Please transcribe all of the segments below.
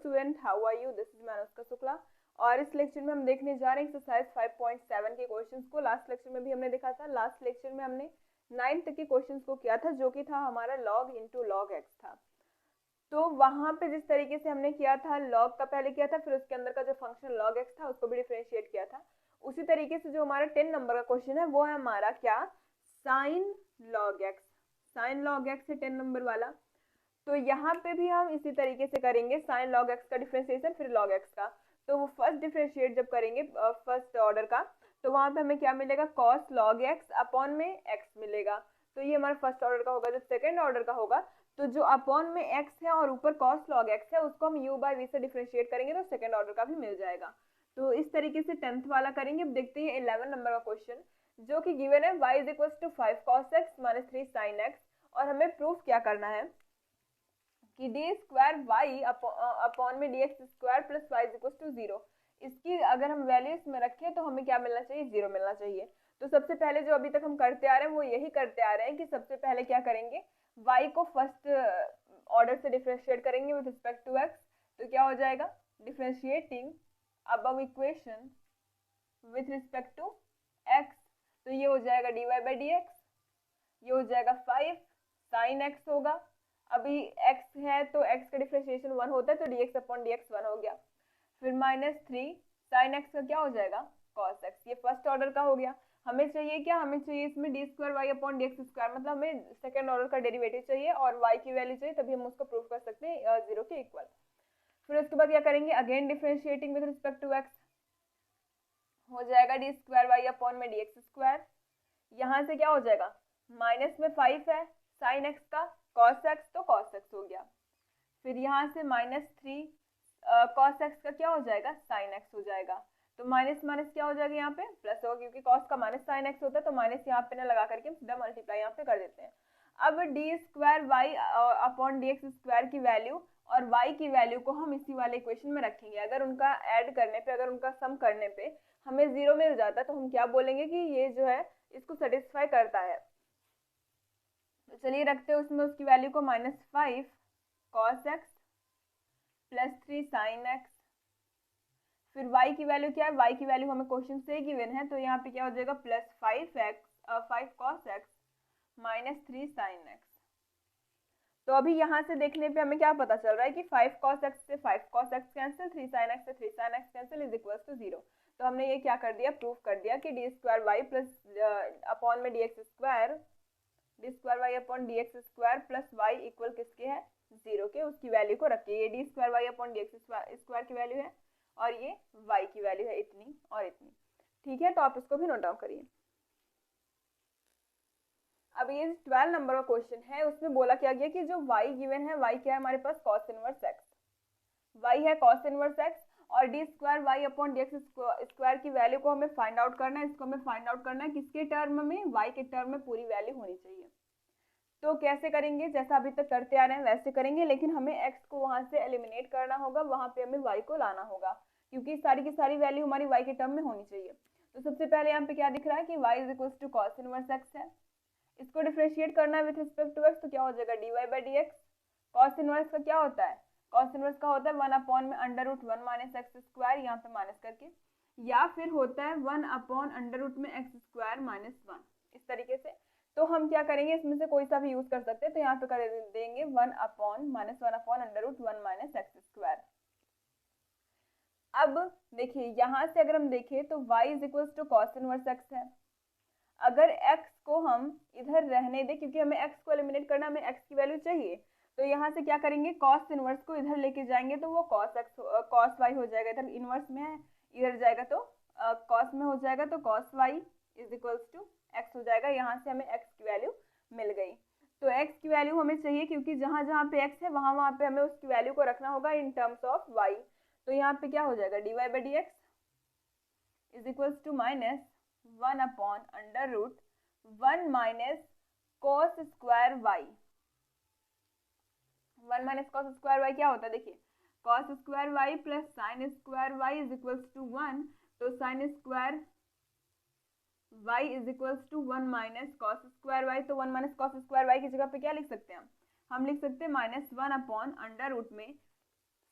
Student, how are you? This is मैं अनुष्का शुक्ला और इस लेक्चर में हम देखने जा रहे हैं एक्सरसाइज 5.7 के क्वेश्चंस को। लास्ट लेक्चर में भी हमने देखा था। लास्ट लेक्चर में हमने 9th के क्वेश्चंस को किया था जो कि था हमारा log into log x था। तो वहां पे जिस तरीके से हमने किया था, log का पहले किया था, फिर उसके अंदर का जो फंक्शन log x था उसको भी डिफरेंशिएट किया था। उसी तरीके से जो हमारा 10 नंबर का क्वेश्चन है वो है हमारा क्या, sin log x। sin log x है 10 नंबर वाला। तो यहाँ पे भी हम इसी तरीके से करेंगे, साइन लॉग एक्स का डिफरेंशिएशन फिर लॉग एक्स का। तो वो फर्स्ट डिफरेंशिएट जब करेंगे फर्स्ट ऑर्डर का, तो वहां पे हमें क्या मिलेगा, कॉस लॉग एक्स अपॉन में एक्स मिलेगा। तो ये हमारा फर्स्ट ऑर्डर का होगा। जब सेकेंड ऑर्डर का होगा तो जो अपॉन में एक्स है और ऊपर कॉस लॉग एक्स है उसको हम यू बाई वी से डिफरेंशिएट करेंगे तो सेकेंड ऑर्डर का भी मिल जाएगा। तो इस तरीके से 10th वाला करेंगे। अब देखते हैं 11 नंबर का क्वेश्चन जो कि गिवन है y is equal to 5 cos x minus 3 sin x और हमें प्रूफ क्या करना है कि डी स्क्वायर वाई अपॉन में d x square plus y is equal to 0। इसकी अगर हम वैल्यू इसमें रखें तो हमें क्या मिलना चाहिए, 0 मिलना चाहिए। तो सबसे पहले जो अभी तक हम करते आ रहे हैं वो यही करते आ रहे हैं कि सबसे पहले क्या करेंगे, y को फर्स्ट ऑर्डर से डिफरेंशिएट करेंगे विद रिस्पेक्ट टू x। तो क्या हो जाएगा, differentiating above equation with respect to x। तो ये हो जाएगा dy बाई डी एक्स, ये हो जाएगा 5 sin x होगा। अभी x है तो x का डिफरेंशिएशन 1 होता है तो dx अपॉन dx 1 हो गया। फिर माइनस 3 sin x का क्या हो जाएगा, cos x। ये फर्स्ट ऑर्डर का हो गया। हमें चाहिए क्या, हमें चाहिए इसमें d square y upon d x square, मतलब हमें सेकेंड ऑर्डर का डेरिवेटिव चाहिए और y की वैल्यू चाहिए, तभी हम उसको प्रूव कर सकते हैं 0 के इक्वल। फिर उसके बाद क्या करेंगे, again differentiating with respect to x, हो जाएगा डी स्क्वायर वाई अपॉन में डी एक्स स्क्वायर। यहाँ से क्या हो जाएगा, माइनस में 5 है साइन एक्स का, कॉस एक्स तो कॉस एक्स हो गया। फिर यहाँ से माइनस 3 कॉस एक्स का क्या हो जाएगा, साइन एक्स हो जाएगा। तो माइनस माइनस क्या हो जाएगा, यहाँ पे प्लस होगा क्योंकि कॉस का माइनस साइन एक्स होता है। तो माइनस यहाँ पे ना लगा करके हम सीधा मल्टीप्लाई यहाँ पे कर देते हैं। अब d square y upon d x square की वैल्यू और y की वैल्यू को हम इसी वाले इक्वेशन में रखेंगे। अगर उनका ऐड करने पे, अगर उनका सम करने पे हमें 0 मिल जाता है तो हम क्या बोलेंगे कि ये जो है इसको सेटिस्फाई करता है। तो चलिए रखते हैं उसमें उसकी वैल्यू को, -5 cos x plus 3 sin x। फिर y की वैल्यू क्या है, y की वैल्यू हमें क्वेश्चन से ही गिवन है तो यहाँ पे क्या हो जाएगा, plus 5 cos x minus 3 sin x। तो अभी यहाँ से देखने पे हमें क्या पता चल रहा है कि 5 cos x से 5 cos x cancel, 3 sin x से 3 sin x cancel is equal to 0। तो हमने ये क्या कर दिया, प्रूफ कर दिया कि d square y plus upon में d x square, d square y upon d x square plus y equal किसके है, 0 के। उसकी वैल्यू को रखिए, ये d square y upon d x square की वैल्यू है और ये वाई की वैल्यू है इतनी और इतनी। ठीक है, तो आप इसको भी नोट डाउन करिए। अब ये 12 नंबर का क्वेश्चन है, उसमें बोला क्या गया कि जो y गिवन है, y क्या है हमारे पास, cos इनवर्स x। y है cos इनवर्स x और d square y upon d x square की वैल्यू को हमें फाइंड आउट करना है। इसको हमें फाइंड आउट करना है किसके टर्म में, y के टर्म में पूरी वैल्यू होनी चाहिए। तो कैसे करेंगे, जैसा अभी तक करते आ रहे हैं वैसे करेंगे, लेकिन हमें x को वहां से एलिमिनेट करना होगा, वहां पे हमें y को लाना होगा क्योंकि सारी की सारी वैल्यू हमारी y के टर्म में होनी चाहिए। तो सबसे पहले यहाँ पे क्या दिख रहा है कि y is equal to cos inverse x है। इसको डिफरेंशिएट करना है विद रिस्पेक्ट टू x, तो क्या हो जाएगा, dy by d x. Cos inverse का क्या होता है, कॉस इनवर्स का होता है 1 अपॉन में under root 1 minus x square, यहाँ पे माइनस करके, या फिर होता है 1 अपॉन अंडर रूट में एक्स स्क्वायर माइनस 1, इस तरीके से। तो हम क्या करेंगे, इसमें से कोई सा भी यूज कर सकते हैं। तो यहाँ पे कर देंगे 1 upon minus 1 upon under root 1 minus x square. अब देखिए यहाँ से अगर हम देखें तो y is equal to cos inverse x है। अगर x को हम इधर रहने दें क्योंकि हमें x को एलिमिनेट करना, हमें x की वैल्यू चाहिए, तो यहाँ से क्या करेंगे, cos इनवर्स को इधर लेके जाएंगे तो वो cos y हो जाएगा, इधर इनवर्स में है, इधर जाएगा तो cos में हो जाएगा, तो cos y is equal to x हो जाएगा। यहाँ से हमें x की वैल्यू मिल गई। तो x की वैल्यू हमें चाहिए क्योंकि जहाँ जहाँ पे x है वहाँ पे हमें उसकी वैल्यू को रखना होगा इन टर्म्स ऑफ y। तो यहाँ पे क्या हो जाएगा, dy by d x is equal to minus 1 upon under root 1 minus cos square y. 1 minus cos square y क्या होता है, देखिए cos square y plus sine square y is equal to 1। तो sine square y is equal to 1 minus cos square y. तो 1 minus cos square Y की जगह पे क्या लिख सकते हैं हम लिख सकते हैं -1 अपॉन अंडर रूट में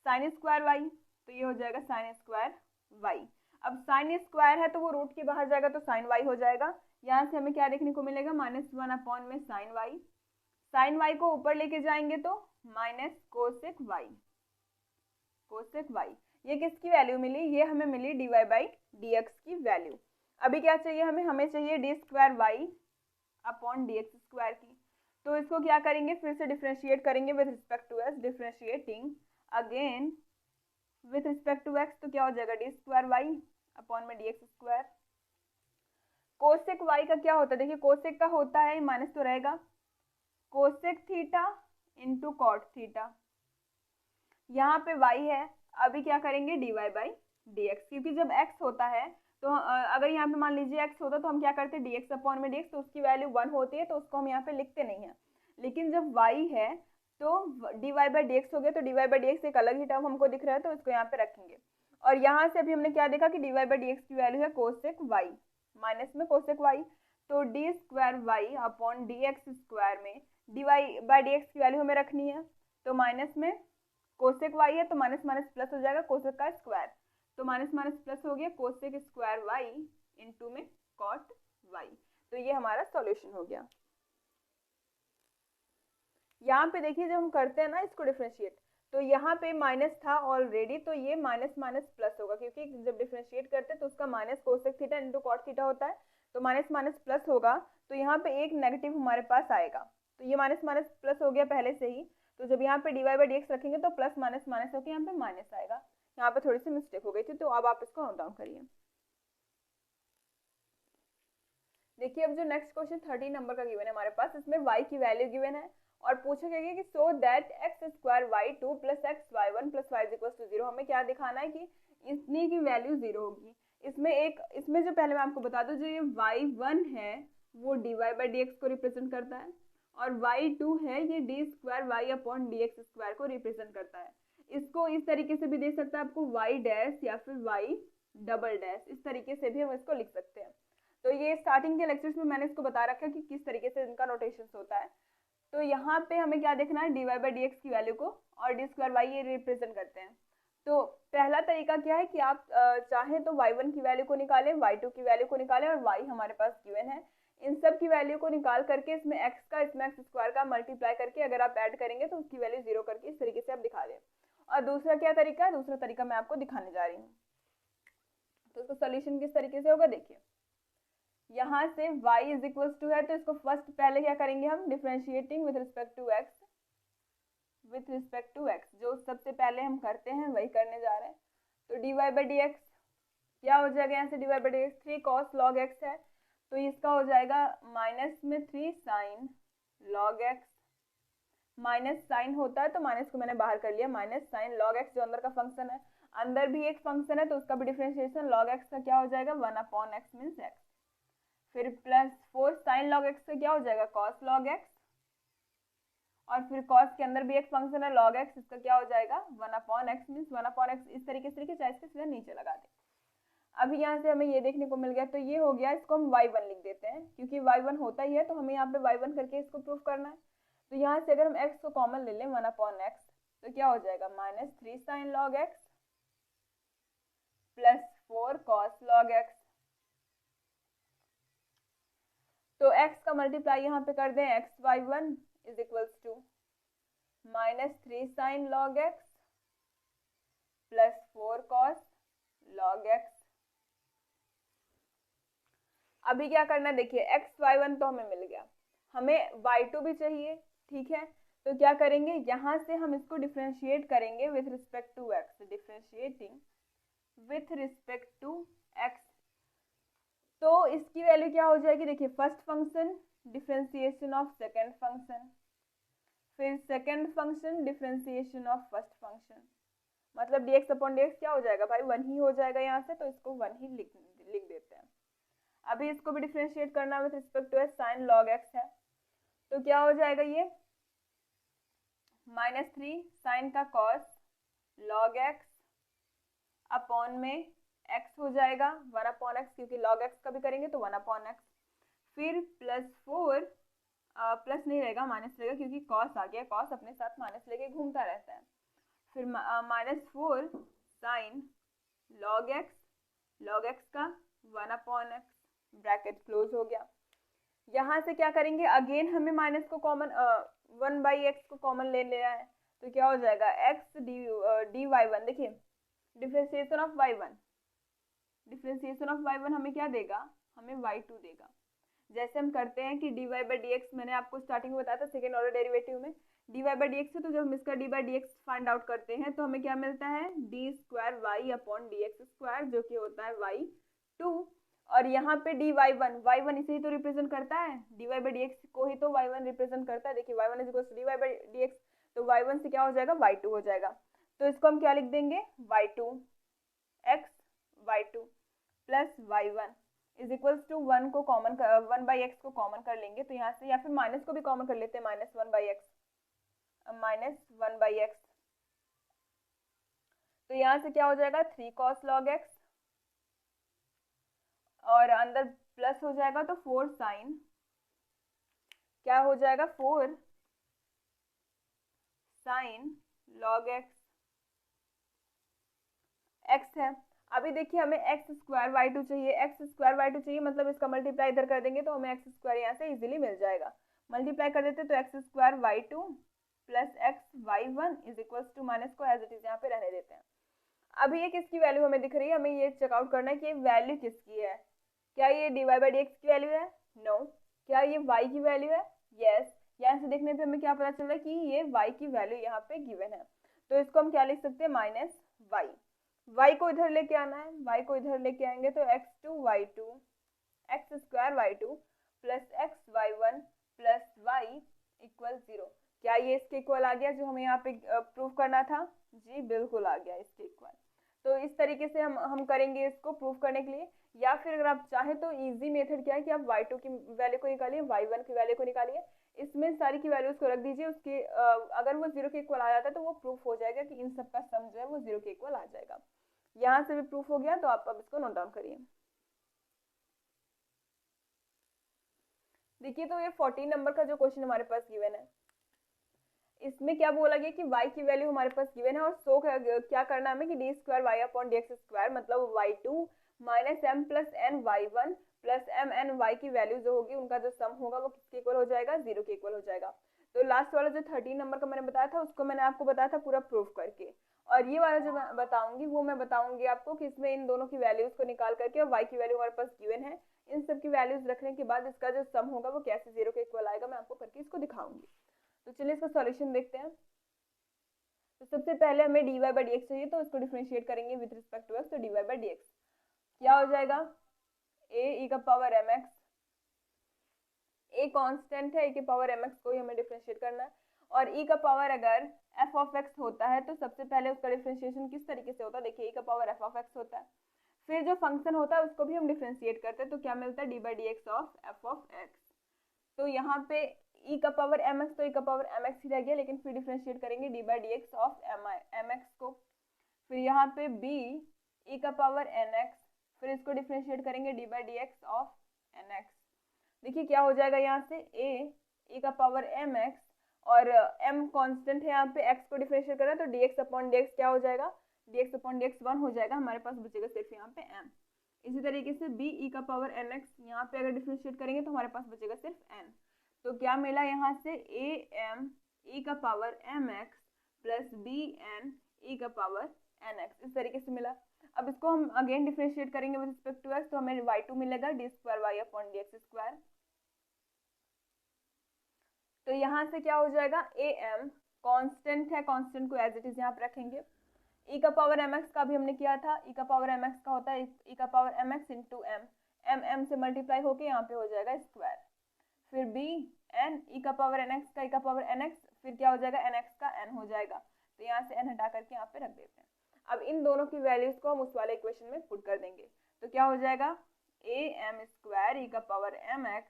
साइन स्क्वायर वाई, तो ये हो जाएगा साइन स्क्वायर वाई। अब साइन स्क्वायर है तो वो रूट के बाहर जाएगा तो साइन वाई हो जाएगा। यहाँ से हमें क्या देखने को मिलेगा, -1 में साइन वाई, साइन वाई को ऊपर लेके जाएंगे तो minus cosec y, cosec y. ये किसकी वैल्यू मिली, ये हमें मिली dy बाई डी एक्स की वैल्यू। अभी क्या चाहिए हमें चाहिए d square y upon d x square की। तो इसको क्या करेंगे, फिर से डिफ्रेंशिएट करेंगे with respect to x, differentiating again with respect to x, तो क्या हो जाएगा डी स्क्वायर वाई अपॉन में d x square. Cosec y का क्या होता है, देखिए कोसेक का होता है माइनस तो रहेगा, cosec theta into cot theta, यहाँ पे y है, अभी क्या करेंगे dy बाई डी एक्स, क्योंकि जब x होता है तो अगर यहाँ पे मान लीजिए x होता तो हम क्या करते डी एक्स अपॉन में डी एक्स, तो उसकी वैल्यू 1 होती है तो उसको हम यहाँ पे लिखते नहीं है। लेकिन जब y है तो dy बाई डी एक्स हो गया, तो dy बाई डी एक्स एक अलग ही टर्म हमको दिख रहा है तो इसको यहाँ पे रखेंगे। और यहाँ से अभी हमने क्या देखा कि dy बाई डी एक्स की वैल्यू है कोसेक y माइनस में कोसेक y, तो d square y upon d x square में dy बाई डी एक्स की वैल्यू हमें रखनी है, तो माइनस में कोसेक वाई है तो माइनस माइनस प्लस हो जाएगा कोसेक का स्क्वायर, तो माइनस माइनस प्लस हो गया कोसेक स्क्वायर वाई इंटू में कॉट वाई। तो ये हमारा सॉल्यूशन हो गया। यहाँ पे देखिए जब हम करते हैं ना इसको डिफरेंशिएट, तो यहाँ पे माइनस था ऑलरेडी, तो ये माइनस माइनस प्लस होगा, क्योंकि जब डिफरेंशिएट करते हैं तो उसका minus cosec theta into cot theta होता है, तो माइनस माइनस प्लस होगा, तो यहाँ पे एक नेगेटिव हमारे पास आएगा, तो ये माइनस माइनस प्लस हो गया पहले से ही, तो जब यहाँ पे dy बाई डी एक्स रखेंगे तो प्लस माइनस माइनस होकर यहाँ पे माइनस आएगा। यहाँ पे थोड़ी सी मिस्टेक हो गई थी, तो अब आप इसको नोट डाउन करिए। देखिए अब जो नेक्स्ट क्वेश्चन 13 नंबर का गिवन है हमारे पास, इसमें y की वैल्यू गिवन है और पूछा गया कि so that x square y two plus x y one plus y equal to 0, हमें क्या दिखाना है कि इतनी की वैल्यू 0 होगी। इसमें जो पहले मैं आपको बता दूं, जो ये y1 है वो dy बाई डी एक्स को रिप्रेजेंट करता है, और y2 है ये d square y upon d x square को रिप्रेजेंट करता है। इसको इस तरीके से भी दे सकता है आपको y डैश या फिर y डबल डैश, इस तरीके से भी हम इसको लिख सकते हैं। तो ये स्टार्टिंग के लेक्चर्स में मैंने इसको बता रखा है कि किस तरीके से इनका नोटेशन होता है। तो यहाँ पे हमें क्या देखना है, dy बाई डी एक्स की वैल्यू को और डी स्क्वायर वाई ये रिप्रेजेंट करते हैं। तो पहला तरीका क्या है कि आप चाहें तो y1 की वैल्यू को निकालें, y2 की वैल्यू को निकालें, और y हमारे पास गिवन है, इन सब की वैल्यू को निकाल करके इसमें x स्क्वायर का मल्टीप्लाई करके अगर आप ऐड करेंगे तो उसकी वैल्यू 0 करके इस तरीके से आप दिखा दें। और दूसरा क्या तरीका है, दूसरा तरीका मैं आपको दिखाने जा रही हूँ। तो इसका सोल्यूशन किस तरीके से होगा, देखिए यहाँ से y इज इक्वल्स टू है, तो इसको फर्स्ट पहले क्या करेंगे हम, differentiating with respect to x, with respect to x जो सबसे पहले हम करते हैं वही करने जा रहे हैं। तो dy बाई डी एक्स क्या हो जाएगा, यहाँ से dy by d x 3 cos log x है, तो इसका हो जाएगा माइनस में 3 sine log x, minus sine होता है तो माइनस को मैंने बाहर कर लिया, माइनस साइन log x जो अंदर का फंक्शन है, अंदर भी एक फंक्शन है तो उसका भी डिफरेंशिएशन log x का क्या हो जाएगा 1 अपॉन x मीन्स x, फिर प्लस 4 साइन log x का क्या हो जाएगा cos log x, और फिर cos के अंदर भी एक फंक्शन है log x, इसका क्या हो जाएगा 1 upon x means 1 upon x, इस तरीके से लिखे, चाहे इसके सीधा नीचे लगा दे। अभी यहाँ से हमें ये देखने को मिल गया, तो ये हो गया, इसको हम y1 लिख देते हैं क्योंकि y1 होता ही है, तो हमें यहाँ पे y1 करके इसको प्रूफ करना है। तो यहाँ से अगर हम x को कॉमन ले लें 1 अपॉन x, तो क्या हो जाएगा minus 3 sine log x plus 4 cos log x, तो x का मल्टीप्लाई यहाँ पे कर दें, x y1 is equals to minus 3 sine log x plus 4 cos log x। अभी क्या करना है, देखिए x y1 तो हमें मिल गया, हमें y2 भी चाहिए, ठीक है। तो क्या करेंगे, यहाँ से हम इसको डिफरेंशिएट करेंगे with respect to x, differentiating with respect to x, तो इसकी वैल्यू क्या हो जाएगी, देखिए first function differentiation of second function, फिर second function differentiation of first function, मतलब dx अपॉन dx क्या हो जाएगा भाई 1 ही हो जाएगा यहाँ से, तो इसको 1 ही लिख देते हैं। अभी इसको भी डिफरेंशिएट करना with respect to sine log x है, तो क्या हो जाएगा ये माइनस 3 साइन का cos log x अपॉन में x हो जाएगा 1 अपॉन x, क्योंकि log x का भी करेंगे तो 1 अपॉन x, फिर प्लस 4 प्लस नहीं रहेगा माइनस रहेगा, क्योंकि cos आ गया, cos अपने साथ माइनस लेके घूमता रहता है, फिर -4 साइन लॉग एक्स का 1/x, ब्रैकेट क्लोज हो गया। यहाँ से क्या करेंगे, अगेन हमें माइनस को कॉमन 1/x को कॉमन ले लेना है, तो क्या हो जाएगा x dy 1। देखिए डिफरेंशिएशन ऑफ y1 हमें क्या देगा, हमें y2 देगा। जैसे हम करते हैं कि dy/dx, मैंने आपको स्टार्टिंग में बताया था सेकेंड ऑर्डर डेरिवेटिव में dy/dx है, तो जब हम इसका dy/dx फाइंड आउट करते हैं तो हमें क्या मिलता है d2y/dx², जो कि होता है y2। और यहाँ पे y1 इसे ही तो रिप्रेजेंट करता है, dy/dx को ही तो y1 रिप्रेजेंट करता है। देखिए y1 = dy/dx, तो y1 से क्या हो जाएगा, y2 हो जाएगा। तो इसको हम क्या लिख देंगे, y2 plus y1 is equals to 1/x को कॉमन कर लेंगे, तो यहाँ से, या फिर माइनस को भी कॉमन कर लेते हैं, -1/x, तो यहाँ से क्या हो जाएगा 3 cos log x, और अंदर प्लस हो जाएगा तो 4 साइन, क्या हो जाएगा 4 साइन log x है। अभी देखिए हमें x² y2 चाहिए, मतलब इसका मल्टीप्लाई इधर कर देंगे तो हमें x² यहाँ से इजीली मिल जाएगा। मल्टीप्लाई कर देते तो x² y2 plus x y1 is equals to, minus को एज इट इज यहाँ पे रहने देते हैं। अभी ये किसकी वैल्यू हमें दिख रही है, हमें ये चेकआउट करना है कि ये वैल्यू किसकी है। क्या ये dy/dx की वैल्यू है, नो। क्या ये y की वैल्यू है, यस। यहाँ से देखने पे हमें क्या पता चल रहा है कि ये y की वैल्यू यहाँ पे गिवन है, तो इसको हम क्या लिख सकते हैं, -y को इधर लेके आना है, y को इधर लेके आएंगे तो x2 y2 plus x y1 plus y equal 0। क्या ये इसके इक्वल आ गया जो हमें यहाँ पे प्रूव करना था, जी बिल्कुल आ गया इसके इक्वल। तो इस तरीके से हम करेंगे इसको प्रूव करने के लिए। या फिर अगर आप चाहें तो इजी मेथड क्या है कि आप y2 की वैल्यू को निकालिए, y1 की वैल्यू को निकालिए, इसमें सारी की वैल्यूज को रख दीजिए, उसके अगर वो 0 के इक्वल आ जाता है तो वो प्रूफ हो जाएगा कि इन सब का सम जो है वो 0 के इक्वल आ जाएगा। यहाँ से भी प्रूफ हो गया, तो आप अब इसको नोट डाउन करिए। देखिए तो ये 14 नंबर का जो क्वेश्चन हमारे पास गिवन है, इसमें क्या बोला गया कि y की वैल्यू हमारे पास गिवन है और शो क्या करना है हमें कि d2y/dx², मतलब y2 minus m plus n y1 plus m n y की वैल्यू जो होगी उनका जो सम होगा वो किसके इक्वल हो जाएगा, 0 के इक्वल हो जाएगा। तो लास्ट वाला जो 13 नंबर का मैंने बताया था उसको मैंने आपको बताया था पूरा प्रूफ करके, और ये वाला जो मैं बताऊंगी वो मैं बताऊंगी आपको कि इसमें इन दोनों की वैल्यूज को निकाल करके y की वैल्यू हमारे पास गिवन है, इन सब की वैल्यूज रखने के बाद इसका जो सम होगा वो कैसे 0 के इक्वल आएगा मैं आपको करके इसको दिखाऊंगी। तो चलिए इसका सॉल्यूशन देखते हैं। तो सबसे पहले हमें dy/dx चाहिए, तो इसको डिफरेंशिएट करेंगे विद रिस्पेक्ट टू x, तो dy/dx क्या हो जाएगा, a e⁻mx, a कांस्टेंट है, e⁻mx को ही हमें डिफरेंशिएट करना है, और e का पावर अगर f(x) होता है तो सबसे पहले उसका डिफरेंशिएशन किस तरीके से होता है, देखिए e का पावर f(x) होता है, फिर जो फंक्शन होता है उसको भी हम डिफरेंशिएट करते हैं, तो क्या मिलता है d/dx ऑफ f(x). तो यहाँ पे e का पावर mx, तो e का पावर mx ही रह गया, लेकिन फिर डिफरेंशिएट करेंगे d/dx ऑफ mx को। फिर यहाँ पे b e का पावर nx, फिर इसको डिफरेंशिएट करेंगे d/dx ऑफ nx। देखिए क्या हो जाएगा, यहाँ से a e का पावर mx और m कांस्टेंट है, यहाँ पे x को डिफरेंशिएट करें तो dx/dx क्या हो जाएगा, dx/dx 1 हो जाएगा, हमारे पास बचेगा सिर्फ यहाँ पे m। इसी तरीके से b e का पावर nx, यहाँ पे अगर डिफरेंशिएट करेंगे तो हमारे पास बचेगा सिर्फ n। तो क्या मिला यहाँ से am e का power mx plus bn e का पावर nx, इस तरीके से मिला। अब इसको हम अगेन डिफरेंशिएट करेंगे विद रिस्पेक्ट टू x, तो हमें y2 मिलेगा d2y/dx²। तो यहाँ से क्या हो जाएगा, am कांस्टेंट है, कांस्टेंट को एज इट इज यहाँ पे रखेंगे। e का पावर mx का भी हमने किया था, e का पावर mx का होता है e का पावर mx इंटू m से मल्टीप्लाई होके यहाँ पे हो जाएगा स्क्वायर। फिर b n e का पावर nx का e का पावर nx, फिर क्या हो जाएगा nx का n हो जाएगा, तो यहाँ से n हटा करके यहाँ पे रख देते हैं। अब इन दोनों की वैल्यूज को हम उस वाले इक्वेशन में पुट कर देंगे, तो क्या हो जाएगा am² e का power mx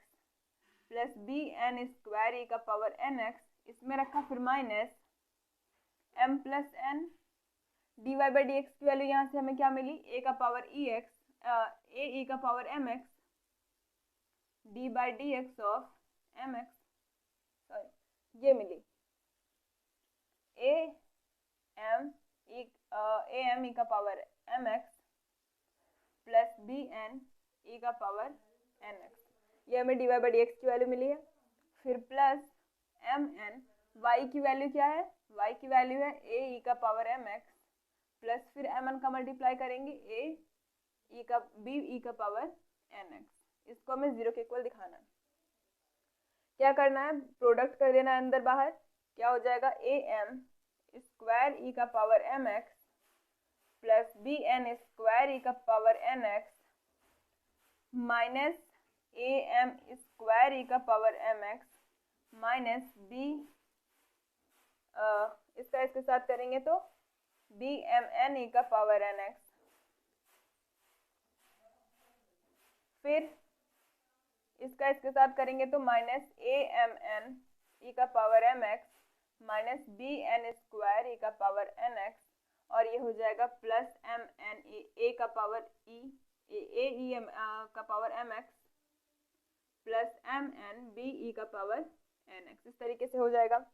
plus bn² e का पावर nx, इसमें रखा फिर minus m plus n, dy/dx की वैल्यू यहाँ से हमें क्या मिली, a का पावर e का power mx d/dx of mx, sorry ये मिली a m a m e का power m x plus b n e का पावर एन एक्स, ये हमें d y by d x की वैल्यू मिली है। फिर प्लस एम एन, वाई की वैल्यू क्या है, वाई की वैल्यू है ए ई का पावर एम एक्स प्लस फिर एम एन का मल्टीप्लाई करेंगे ए ई का बी ई का पावर एन एक्स, इसको हमें 0 के इक्वल दिखाना है। क्या करना है, प्रोडक्ट कर देना है अंदर बाहर, क्या हो जाएगा ए एम स्क्वायर ई का power m x plus b n square e का power n x minus a m square e का power m x minus b, इसका इसके साथ करेंगे तो बी एम एन ई का पावर एन एक्स, फिर इसका इसके साथ करेंगे तो minus a m n e का power m x minus b n square e का पावर एन एक्स, और ये हो जाएगा प्लस एम एन ए का power e a e m का power m x plus m n b e का power n x, इस तरीके से हो जाएगा।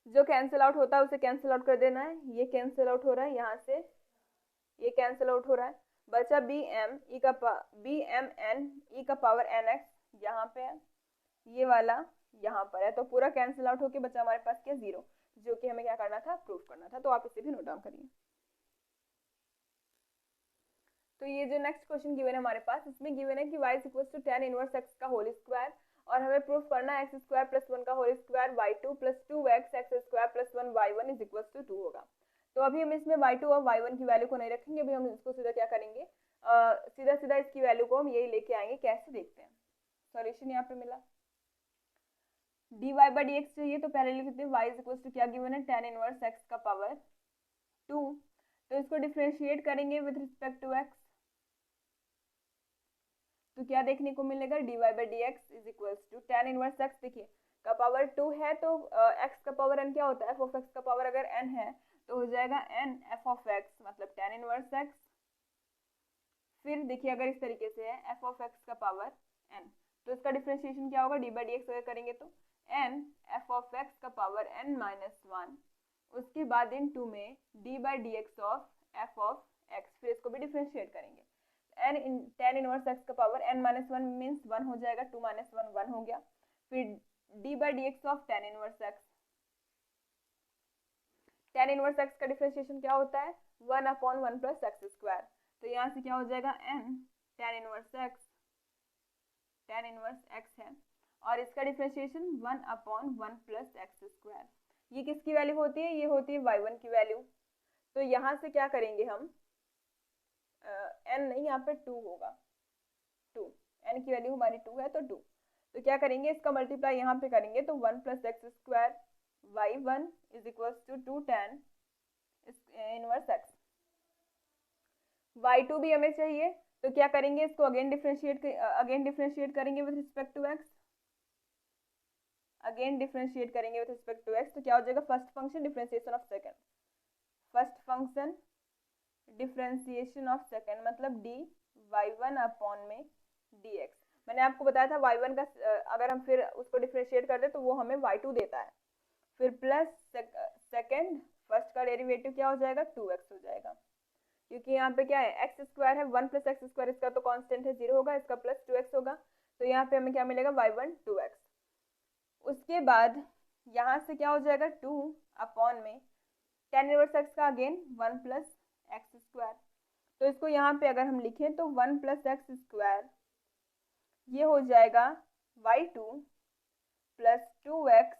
जो कैंसिल आउट होता है उसे कैंसिल आउट कर देना है, ये कैंसिल आउट हो रहा है, यहाँ से ये कैंसिल आउट हो रहा है, बचा बी एम एन ई का पावर एन एक्स यहाँ पे है, ये वाला यहाँ पर है, तो पूरा कैंसिल आउट होके बचा हमारे पास क्या 0, जो कि हमें क्या करना था, प्रूफ करना था। तो आप इसे भी नोट डाउन करिए। तो ये जो नेक्स्ट क्वेश्चन गिवन है हमारे पास, इसमें गिवन है कि y is equal to tan inverse x का होल स्क्वायर, और हमें प्रूफ करना है x स्क्वायर प्लस 1 का whole square y2 plus 2x x square plus 1 y1 is equal to 2 होगा। तो अभी हम इसमें y2 और y1 की वैल्यू को नहीं रखेंगे, अभी हम इसको सीधा क्या करेंगे, सीधा सीधा इसकी वैल्यू को हम यही लेके आएंगे, कैसे देखते हैं। सॉल्यूशन यहाँ पे मिला, dy बाई डी एक्स चाहिए तो पहले लिख देते हैं y इज इक्वल टू क्या गिवन है, tan इनवर्स x का पावर 2, तो इसको डिफरेंशिएट करेंगे विद रिस्पेक्ट टू x, तो क्या देखने को मिलेगा, dy by d x is equal to tan inverse x, देखिए का पावर 2 है तो x का पावर n क्या होता है, f ऑफ x का पावर अगर n है तो हो जाएगा n f ऑफ x मतलब tan इनवर्स x, फिर देखिए अगर इस तरीके से है f ऑफ x का पावर n, तो इसका डिफरेंशिएशन क्या होगा, डी बाई डी एक्स अगर करेंगे तो n f ऑफ x का पावर n माइनस 1, उसके बाद इन 2 में D by d x of f of x, फिर इसको भी डिफरेंशिएट करेंगे, tan इनवर्स x का पावर n माइनस 1 मीन्स 1 हो जाएगा, 2 माइनस 1 1 हो गया, फिर D by d x of tan inverse x, tan inverse x का डिफरेंशिएशन क्या होता है, 1 अपॉन 1 प्लस एक्स स्क्वायर, तो यहाँ से क्या हो जाएगा n tan इनवर्स x है, और इसका differentiation 1 upon 1 plus x square, ये किसकी वैल्यू होती है, ये होती है y1 की वैल्यू। तो यहाँ से क्या करेंगे हम, n नहीं यहाँ पे 2 होगा, 2 n की वैल्यू हमारी 2 है तो 2, तो क्या करेंगे इसका मल्टीप्लाई यहाँ पे करेंगे तो 1 plus x square y1 is equal to 2 tan inverse x, y2 भी हमें चाहिए तो क्या करेंगे इसको अगेन डिफरेंशिएट करेंगे with respect to x, again differentiate करेंगे विद रिस्पेक्ट टू x, तो क्या हो जाएगा, first function differentiation of second, first function differentiation of second मतलब डी y1 अपॉन में dx, मैंने आपको बताया था y1 का अगर हम फिर उसको डिफरेंशिएट कर दे तो वो हमें y2 देता है, फिर प्लस सेकंड फर्स्ट का डेरिवेटिव क्या हो जाएगा, 2x हो जाएगा, क्योंकि यहाँ पे क्या है एक्स स्क्वायर है, 1 प्लस एक्स स्क्वायर इसका तो कांस्टेंट है 0 होगा, इसका प्लस 2x होगा, तो यहाँ पे हमें क्या मिलेगा y1 2x, उसके बाद यहाँ से क्या हो जाएगा 2 अपॉन में tan इनवर्स x का अगेन 1 प्लस एक्स स्क्वायर, तो इसको यहाँ पे अगर हम लिखें तो 1 प्लस एक्स स्क्वायर ये हो जाएगा y2 plus 2x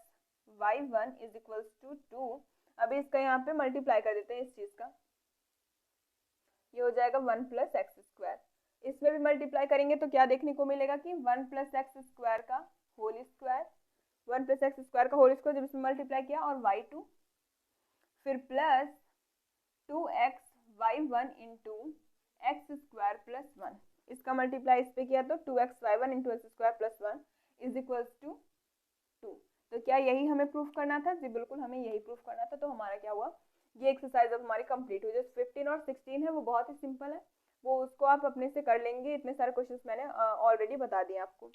y1 is equals to 2, अभी इसका यहाँ पे मल्टीप्लाई कर देते हैं इस चीज का, ये हो जाएगा 1 प्लस एक्स स्क्वायर, इसमें भी मल्टीप्लाई करेंगे तो क्या देखने को मिलेगा कि 1 प्लस एक्स स्क्वायर का whole square, 1 plus x square का होल स्क्वायर जब इसमें मल्टीप्लाई किया और y2 फिर plus 2x y1 into x square plus 1, इसका मल्टीप्लाई इस पे किया तो 2x y1 into x square plus 1 is equals to 2, तो क्या यही हमें प्रूफ करना था, जी बिल्कुल हमें यही प्रूफ करना था। तो हमारा क्या हुआ, ये एक्सरसाइज अब हमारी कंप्लीट हुई। जो 15 और 16 है वो बहुत ही सिंपल है, वो उसको आप अपने से कर लेंगे, इतने सारे क्वेश्चंस मैंने ऑलरेडी बता दिए आपको।